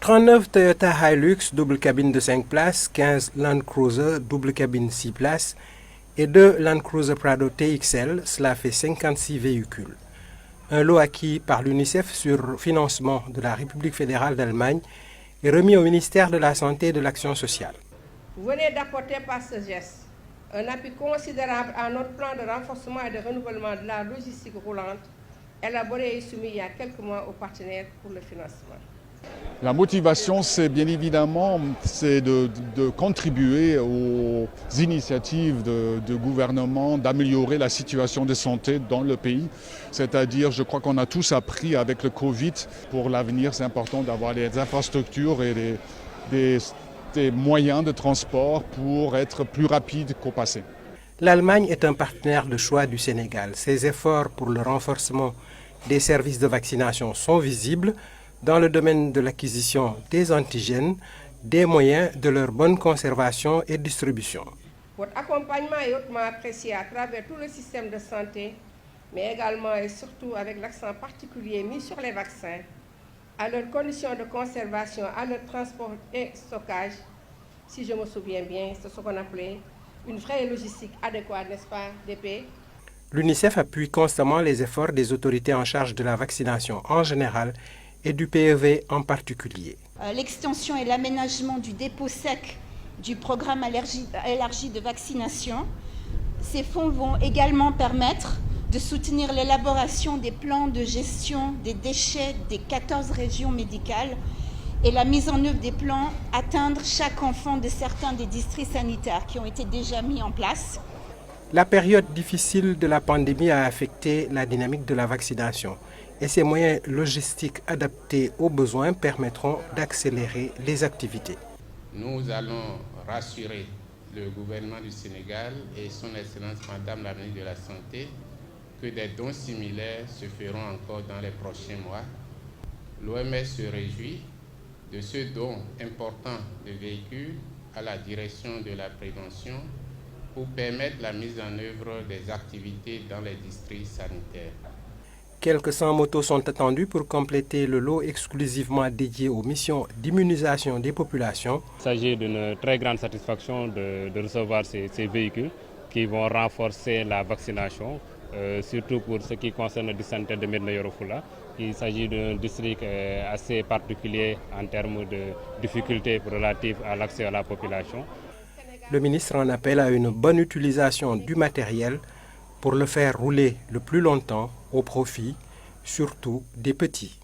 39 Toyota Hilux double cabine de 5 places, 15 Land Cruiser double cabine 6 places et 2 Land Cruiser Prado TXL, cela fait 56 véhicules. Un lot acquis par l'UNICEF sur financement de la République fédérale d'Allemagne est remis au ministère de la Santé et de l'Action sociale. Vous venez d'apporter par ce geste un appui considérable à notre plan de renforcement et de renouvellement de la logistique roulante, élaboré et soumis il y a quelques mois aux partenaires pour le financement. La motivation, c'est bien évidemment de contribuer aux initiatives du gouvernement d'améliorer la situation de santé dans le pays. C'est-à-dire, je crois qu'on a tous appris avec le Covid, pour l'avenir, c'est important d'avoir les infrastructures et des moyens de transport pour être plus rapide qu'au passé. L'Allemagne est un partenaire de choix du Sénégal. Ses efforts pour le renforcement des services de vaccination sont visibles dans le domaine de l'acquisition des antigènes, des moyens de leur bonne conservation et distribution. Votre accompagnement est hautement apprécié à travers tout le système de santé, mais également et surtout avec l'accent particulier mis sur les vaccins, à leurs conditions de conservation, à leur transport et stockage. Si je me souviens bien, c'est ce qu'on appelait une vraie logistique adéquate, n'est-ce pas, DP? L'UNICEF appuie constamment les efforts des autorités en charge de la vaccination en général et du PEV en particulier. L'extension et l'aménagement du dépôt sec du programme élargi de vaccination. Ces fonds vont également permettre de soutenir l'élaboration des plans de gestion des déchets des 14 régions médicales et la mise en œuvre des plans Atteindre chaque enfant de certains des districts sanitaires qui ont été déjà mis en place. La période difficile de la pandémie a affecté la dynamique de la vaccination et ces moyens logistiques adaptés aux besoins permettront d'accélérer les activités. Nous allons rassurer le gouvernement du Sénégal et son Excellence Madame la ministre de la Santé que des dons similaires se feront encore dans les prochains mois. L'OMS se réjouit de ce don important de véhicules à la direction de la prévention pour permettre la mise en œuvre des activités dans les districts sanitaires. Quelques 100 motos sont attendues pour compléter le lot exclusivement dédié aux missions d'immunisation des populations. Il s'agit d'une très grande satisfaction de recevoir ces véhicules qui vont renforcer la vaccination, surtout pour ce qui concerne le district sanitaire de Médina Yoro Foulah. Il s'agit d'un district assez particulier en termes de difficultés relatives à l'accès à la population. Le ministre en appelle à une bonne utilisation du matériel pour le faire rouler le plus longtemps au profit, surtout des petits.